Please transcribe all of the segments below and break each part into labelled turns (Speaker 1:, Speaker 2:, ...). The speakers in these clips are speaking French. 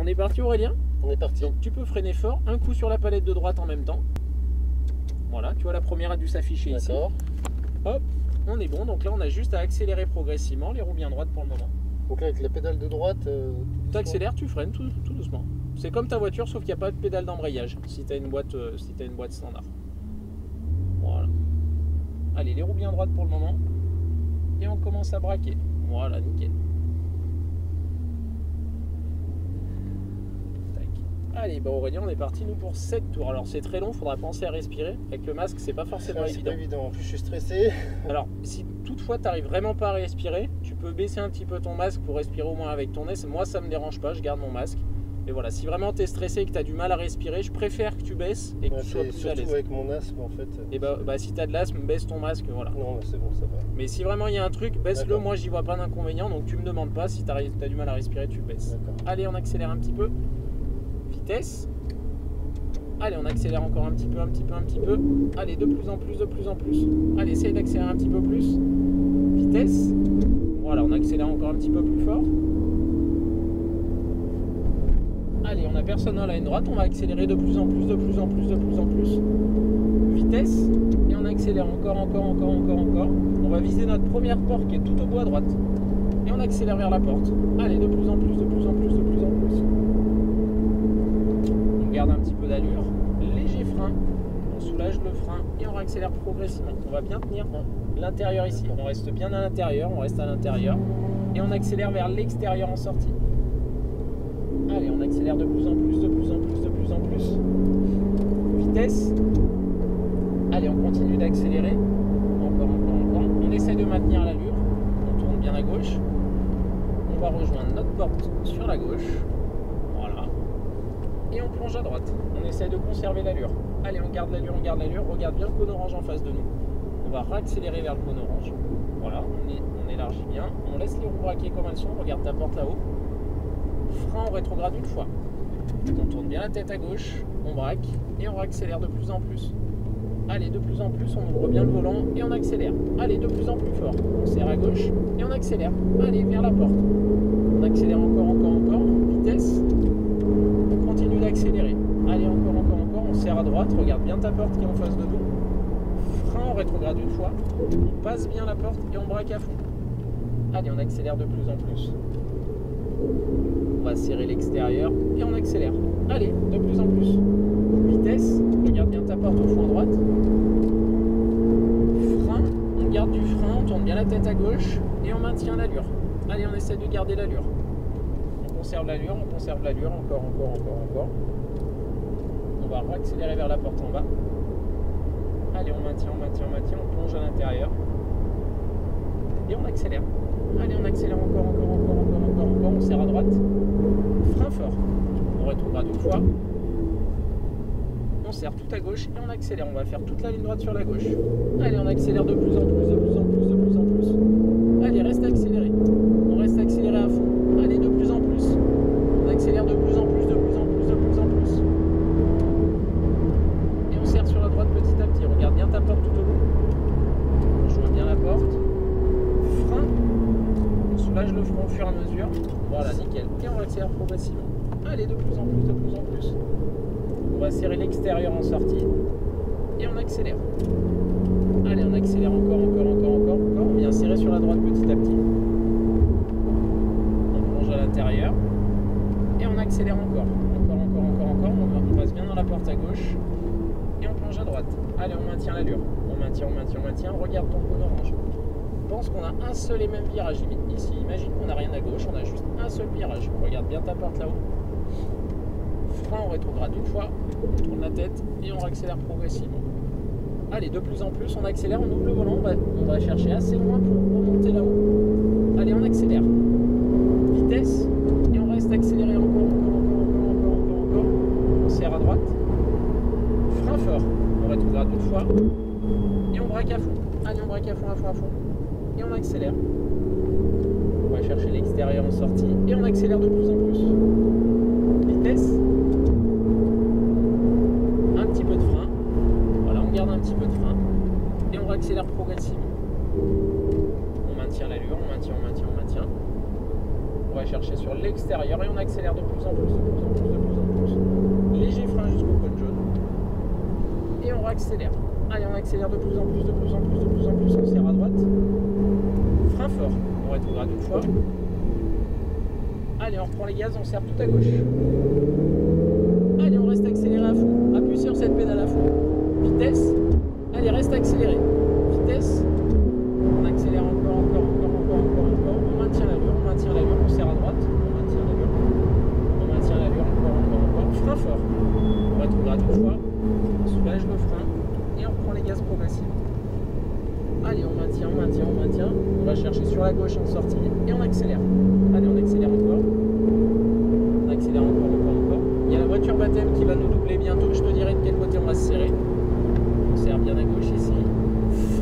Speaker 1: On est parti Aurélien?
Speaker 2: On est parti.
Speaker 1: Donc tu peux freiner fort, un coup sur la palette de droite en même temps. Voilà, tu vois la première a dû s'afficher ici.
Speaker 2: D'accord.
Speaker 1: Hop, on est bon, donc là on a juste à accélérer progressivement, les roues bien droites pour le moment.
Speaker 2: Donc là avec la pédale de droite...
Speaker 1: tu accélères, tu freines tout doucement. C'est comme ta voiture sauf qu'il n'y a pas de pédale d'embrayage si tu as une boîte standard. Voilà. Allez, les roues bien droites pour le moment. Et on commence à braquer. Voilà, nickel. Tac. Allez, bah Aurélien, on est parti nous pour 7 tours. Alors c'est très long, il faudra penser à respirer. Avec le masque, c'est pas forcément évident.
Speaker 2: C'est pas évident, en plus je suis stressé.
Speaker 1: Alors, si toutefois tu n'arrives vraiment pas à respirer, tu peux baisser un petit peu ton masque pour respirer au moins avec ton nez. Moi, ça me dérange pas, je garde mon masque. Mais voilà, si vraiment tu es stressé et que tu as du mal à respirer, je préfère que tu baisses et que tu sois plus à l'aise.
Speaker 2: Surtout avec mon asthme en fait.
Speaker 1: Et bah si tu as de l'asthme, baisse ton masque, voilà.
Speaker 2: Non, c'est bon, ça va.
Speaker 1: Mais si vraiment il y a un truc, baisse-le, moi j'y vois pas d'inconvénient, donc tu me demandes pas, si tu as du mal à respirer, tu baisses. Allez, on accélère un petit peu. Vitesse. Allez, on accélère encore un petit peu. Allez, de plus en plus. Allez, essaye d'accélérer un petit peu plus. Vitesse. Voilà, on accélère encore un petit peu plus fort. Allez, on n'a personne dans la ligne droite, on va accélérer de plus en plus. Vitesse, et on accélère encore. On va viser notre première porte qui est tout au bout à droite. Et on accélère vers la porte. Allez, de plus en plus. On garde un petit peu d'allure, léger frein, on soulage le frein et on accélère progressivement. On va bien tenir l'intérieur ici. On reste bien à l'intérieur, on reste à l'intérieur. Et on accélère vers l'extérieur en sortie. Allez, on accélère de plus en plus. Vitesse. Allez, on continue d'accélérer. Encore. On essaie de maintenir l'allure. On tourne bien à gauche. On va rejoindre notre porte sur la gauche. Voilà. Et on plonge à droite. On essaie de conserver l'allure. Allez, on garde l'allure. Regarde bien le cône orange en face de nous. On va réaccélérer vers le cône orange. Voilà, on élargit bien. On laisse les roues braquer comme elles sont. Regarde ta porte là-haut. Frein en rétrograde une fois. On tourne bien la tête à gauche, on braque et on accélère de plus en plus. Allez, de plus en plus, on ouvre bien le volant et on accélère. Allez, de plus en plus fort. On serre à gauche et on accélère. Allez, vers la porte. On accélère encore. Vitesse. On continue d'accélérer. Allez, encore. On serre à droite. Regarde bien ta porte qui est en face de nous. Frein en rétrograde une fois. On passe bien la porte et on braque à fond. Allez, on accélère de plus en plus. On va serrer l'extérieur et on accélère. Allez, de plus en plus. Vitesse, regarde bien ta porte au fond à droite. Frein, on garde du frein, on tourne bien la tête à gauche et on maintient l'allure. Allez, on essaie de garder l'allure. On conserve l'allure, encore. On va accélérer vers la porte en bas. Allez, on maintient, on plonge à l'intérieur. Et on accélère. Allez, on accélère encore. On serre à droite. Frein fort. On rétrograde une fois. On serre tout à gauche et on accélère. On va faire toute la ligne droite sur la gauche. Allez, on accélère de plus en plus. Allez, reste accéléré. On reste accéléré à fond. Allez, de plus en plus. On accélère de plus en plus. Et on serre sur la droite petit à petit. Regarde bien ta porte tout au bout. Je vois bien la porte. Frein. On soulage le front au fur et à mesure. Voilà, nickel. Et on accélère progressivement. Allez, de plus en plus. On va serrer l'extérieur en sortie. Et on accélère. Allez, on accélère encore. On vient serrer sur la droite petit à petit. On plonge à l'intérieur. Et on accélère encore. On passe bien dans la porte à gauche. Et on plonge à droite. Allez, on maintient l'allure. On maintient. Regarde ton cône orange. Pense qu'on a un seul et même virage ici. Imagine qu'on n'a rien à gauche, on a juste un seul virage. Regarde bien ta porte là-haut. Frein, on rétrograde une fois, on tourne la tête et on accélère progressivement. Allez, de plus en plus, on accélère, on ouvre le volant, on va chercher assez loin pour remonter là-haut. Allez, on accélère. Vitesse, et on reste accéléré encore. On serre à droite. Frein fort, on rétrograde une fois et on braque à fond. Allez, on braque à fond. Et on accélère. On va chercher l'extérieur en sortie et on accélère de plus en plus. Vitesse. Un petit peu de frein. Voilà, on garde un petit peu de frein. Et on accélère progressivement. On maintient l'allure, on maintient. On va chercher sur l'extérieur et on accélère de plus en plus, de plus en plus, de plus en plus. Léger frein jusqu'au cône jaune. Et on réaccélère. Allez, on accélère de plus en plus, de plus en plus, de plus en plus. On serre à droite. Frein fort. On rétrograde une fois. Allez, on reprend les gaz, on serre tout à gauche. Allez, on reste accéléré à fond. Appuie sur cette pédale à fond. Vitesse. Allez, reste accéléré. Vitesse. On accélère encore, encore, encore, encore, encore, encore. On maintient l'allure, on serre à droite. On maintient l'allure. On maintient l'allure, encore, encore, encore. Frein fort. On rétrograde une fois. On soulage le frein. Et on reprend les gaz progressivement. Allez, on maintient, on maintient, on maintient. On va chercher sur la gauche en sortie. Et on accélère. Allez, on accélère encore. On accélère encore, encore, encore. Il y a la voiture baptême qui va nous doubler bientôt. Je te dirai de quel côté on va se serrer. On serre bien à gauche ici.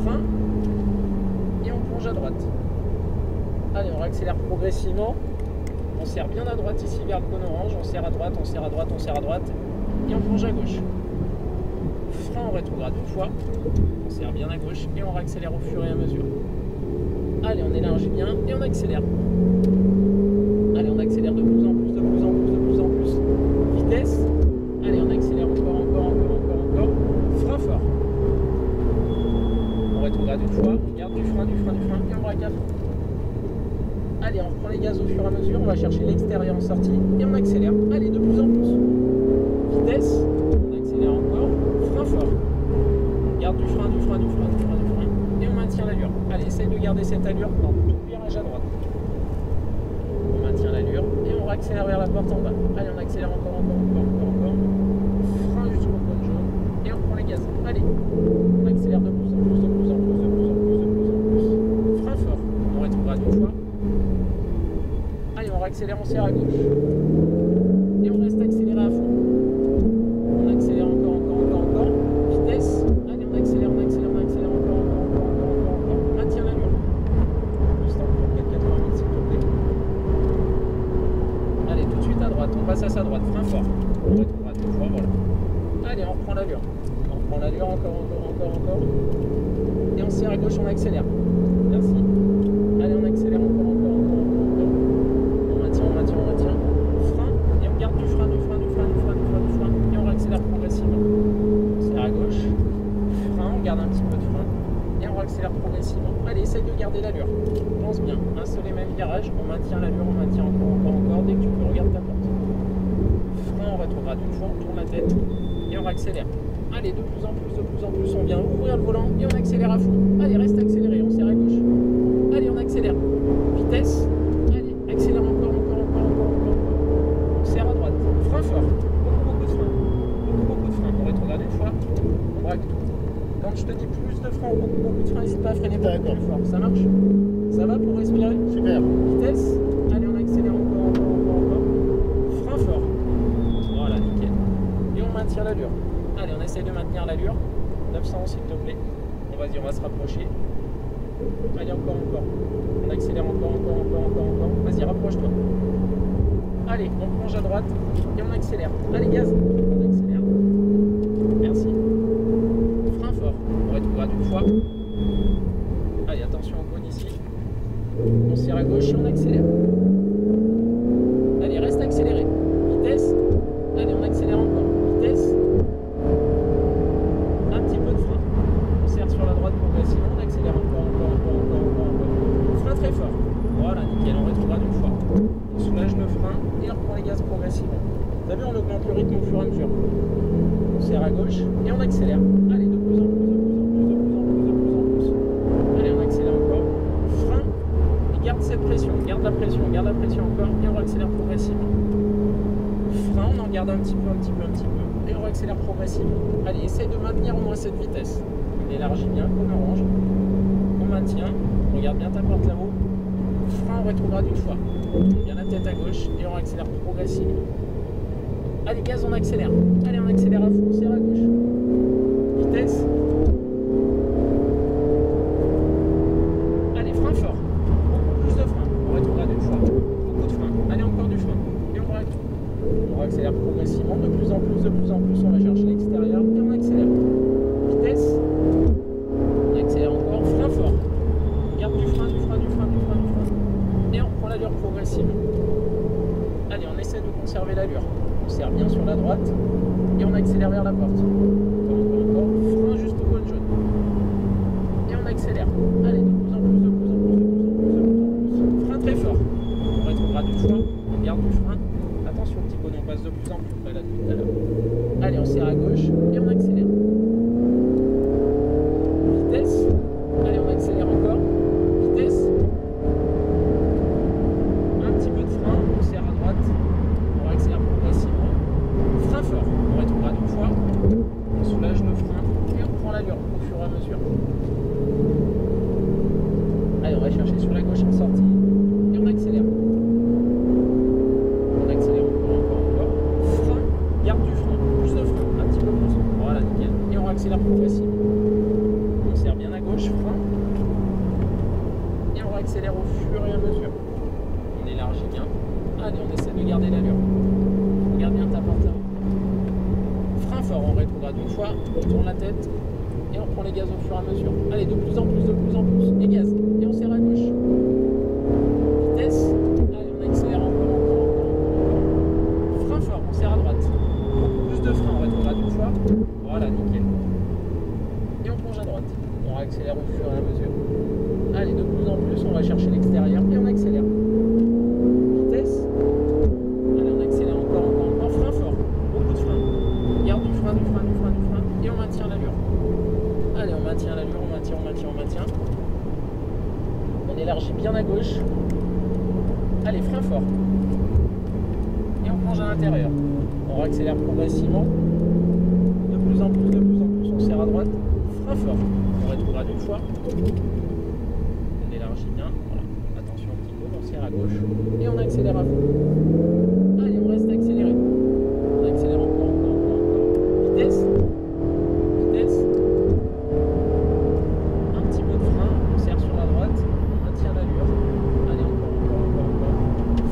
Speaker 1: Frein. Et on plonge à droite. Allez, on réaccélère progressivement. On serre bien à droite ici vers le cône orange. On serre à droite, on serre à droite, on serre à droite. Et on plonge à gauche. Frein, on rétrograde une fois. On serre bien à gauche et on réaccélère au fur et à mesure. Allez, on élargit bien et on accélère. Allez, on accélère de plus en plus, de plus en plus, de plus en plus. Vitesse. Allez, on accélère encore, encore, encore, encore, encore. Frein fort. On rétrograde une fois. On garde du frein, du frein, du frein et on braque à fond. Allez, on reprend les gaz au fur et à mesure. On va chercher l'extérieur en sortie et on accélère. Allez, de plus en plus. Vitesse. On accélère encore. Frein fort. On garde du frein, du frein, du frein, du frein, du frein. Et on maintient l'allure. Allez, essaye de garder cette allure dans tout virage à droite. On maintient l'allure et on réaccélère vers la porte en bas. Allez, on accélère encore, encore, encore, encore, encore. Frein jusqu'au cône jaune et on reprend les gaz. Allez, on accélère de plus en plus, de plus en plus, de plus en plus, de plus en plus. Frein fort. On rétrograde une fois. Allez, on réaccélère, on serre à gauche. Et on reste accéléré à fond. On accélère encore, encore, encore, encore. Vitesse. Allez, on accélère, on accélère, on accélère encore, encore, encore, encore, encore, encore. On maintient l'allure. Juste en pour 4,80 s'il te plaît. Allez, tout de suite à droite. On passe à sa droite. Frein fort. On rétrograde une fois, voilà. Allez, on reprend l'allure. On reprend l'allure encore, encore, encore, encore. Et on serre à gauche, on accélère. Merci. Allez, on accélère encore, encore, encore, encore, encore. On maintient, on maintient, on maintient. Frein. Et on garde du frein, du frein, du frein, du frein, du frein, du frein. Et on réaccélère progressivement. On serre à gauche. Frein, on garde un petit peu de frein. Et on réaccélère progressivement. Allez, essaye de garder l'allure. Pense bien. Un seul et même virage. On maintient l'allure, on maintient encore, encore, encore. Dès que tu peux, regarde ta porte. Frein, on rétrograde une fois, on tourne la tête. Et on réaccélère. Allez, de plus en plus, de plus en plus, on vient ouvrir le volant et on accélère à fond. Allez, reste accéléré, on serre à gauche. Allez, on accélère. Vitesse. Allez, accélère encore, encore, encore, encore, encore. On serre à droite. Frein fort. Beaucoup, beaucoup de frein. Beaucoup, beaucoup de frein. On rétrograde une fois. On braque tout. Quand je te dis plus de frein ou beaucoup, beaucoup de frein, n'hésite pas à freiner beaucoup plus fort. Ça marche? Ça va pour respirer?
Speaker 2: Super.
Speaker 1: Vitesse. Allez, on accélère encore, encore, encore, encore. Frein fort. Voilà, nickel. Et on maintient l'allure. Allez, on essaye de maintenir l'allure. 900 s'il te plaît. Bon, vas-y, on va se rapprocher. Allez, encore, encore. On accélère encore, encore, encore, encore, encore. Vas-y, rapproche-toi. Allez, on plonge à droite et on accélère. Allez, gaz. On accélère. Merci. Frein fort. On rétrograde une fois. Allez, attention au cône ici. On serre à gauche et on accélère. Allez, reste accéléré. Vitesse. Allez, on accélère encore. Vitesse. Un petit peu de frein. On serre sur la droite progressivement. On accélère encore, encore, encore, encore, encore, encore. Frein très fort. Voilà, nickel. On rétrograde une fois. On soulage le frein et on reprend les gaz progressivement. Vous avez vu, on augmente le rythme au fur et à mesure. On serre à gauche et on accélère. Allez, de plus en plus, de plus en plus, de plus en plus, de plus en plus. Allez, on accélère encore. Frein. Et garde cette pression. Garde la pression encore. Et on accélère progressivement. Frein, on en garde un petit peu, un petit peu, un petit peu. Et on accélère progressivement. Allez, essaye de maintenir au moins cette vitesse. On élargit bien, comme orange. On maintient. Regarde bien ta porte là-haut. Frein, on rétrograde une fois. On tourne bien la tête à gauche et on accélère progressivement. Allez, gaz, on accélère. Allez, on accélère à fond, on serre à gauche. Vitesse. Allez, frein fort. Beaucoup plus de frein. On rétrograde une fois. Beaucoup de frein. Allez, encore du frein. Et on braque. On accélère progressivement, de plus en plus, de plus en plus. On va chercher l'extérieur et on accélère. Vitesse. On accélère encore. Frein fort. Garde du frein, du frein, du frein, du frein, du frein. Et on prend l'allure progressivement. essaie de conserver l'allure. On serre bien sur la droite et on accélère vers la porte. Encore. Frein juste au cône jaune. Et on accélère. Allez, de plus en plus, de plus en plus, de plus en plus, de plus en plus. Frein très fort. On rétrograde une fois, on garde du frein. Attention petit cône, on passe de plus en plus près là depuis tout à l'heure. Allez, on serre à gauche et on accélère. Vitesse. Allez, on accélère encore. Vitesse. Un petit peu de frein, on serre à droite. On accélère progressivement. Frein fort. On rétrograde une fois. On soulage le frein et on prend l'allure au fur et à mesure. Allez, on va chercher sur la gauche en sortie. Et on accélère. On accélère encore. Frein. Garde du frein. Plus de frein. Un petit peu plus. Voilà, nickel. Et on accélère progressivement. On serre bien à gauche, frein. Et on accélère au fur et à mesure. On élargit bien. Allez, on essaie de garder l'allure. Regarde bien ta porte là. Frein fort, on rétrograde une fois, on tourne la tête et on prend les gaz au fur et à mesure. Allez, de plus en plus, de plus en plus. Et gaz. Et on serre à gauche. Vitesse. Allez, on accélère encore. Frein fort, on serre à droite. Plus de frein, on rétrograde une fois. Voilà, nickel. Et on plonge à droite. On accélère au fur et à mesure. Allez, de plus en plus, on va chercher l'extérieur et on accélère. Vitesse. Allez, on accélère encore. Frein fort. Beaucoup de frein. Garde du frein. Et on maintient l'allure. Allez, on maintient l'allure, on maintient. On élargit bien à gauche. Allez, frein fort. Et on plonge à l'intérieur. On accélère progressivement. De plus en plus, on serre à droite. Frein fort. On rétrograde une fois. On élargit bien. Voilà. Attention un petit peu, on serre à gauche. Et on accélère à fond. Allez, on reste accéléré. On accélère encore. Vitesse. Un petit peu de frein. On serre sur la droite. On maintient l'allure. Allez, encore.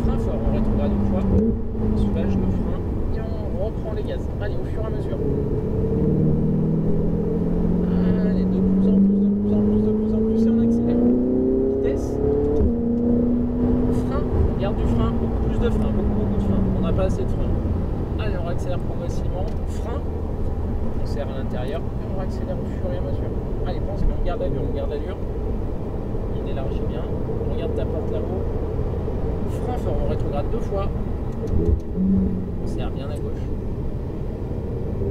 Speaker 1: Frein fort. On rétrograde une fois. On soulage le frein. Et on reprend les gaz. Allez, au fur et à mesure. Allez, de plus en plus, et on accélère. Vitesse. Frein, on garde du frein, beaucoup plus de frein, beaucoup de frein. On n'a pas assez de frein. Allez, on accélère progressivement. Frein, on serre à l'intérieur et on accélère au fur et à mesure. Allez, pense bien, on garde l'allure. On élargit bien. On regarde ta porte là-haut. Frein fort, on rétrograde 2 fois. On serre bien à gauche.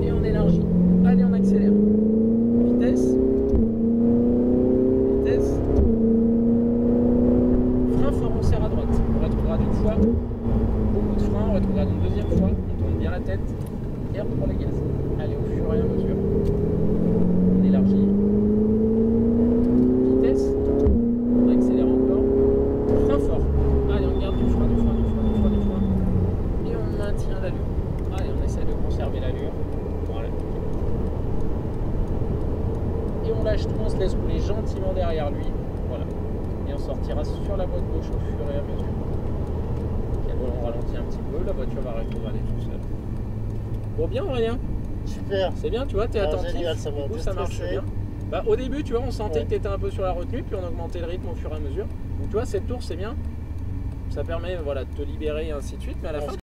Speaker 1: Et on élargit. Allez, on accélère. Vitesse. Frein fort, on serre à droite. On rétrograde une fois. Beaucoup de frein, on rétrograde une deuxième fois. On tourne bien la tête. Et on reprend les gaz. Allez, au fur et à mesure. On élargit. Vitesse. On accélère encore. Frein fort. Allez, on garde du frein. Et on maintient l'allure. Allez, on essaie de conserver l'allure. Voilà. Et on lâche tout, on se laisse rouler gentiment derrière lui. Voilà. Et on sortira sur la voie de gauche au fur et à mesure. Ok, bon, on ralentit un petit peu, la voiture va rétrograder tout seul. Bon, bien, rien.
Speaker 2: Super.
Speaker 1: C'est bien, tu vois, t'es attentif.
Speaker 2: Génial, ça
Speaker 1: du coup, ça marche bien. Bah, au début, tu vois, on sentait que tu étais un peu sur la retenue, puis on augmentait le rythme au fur et à mesure. Donc, tu vois, cette tour, c'est bien. Ça permet, voilà, de te libérer et ainsi de suite. Mais à la fin,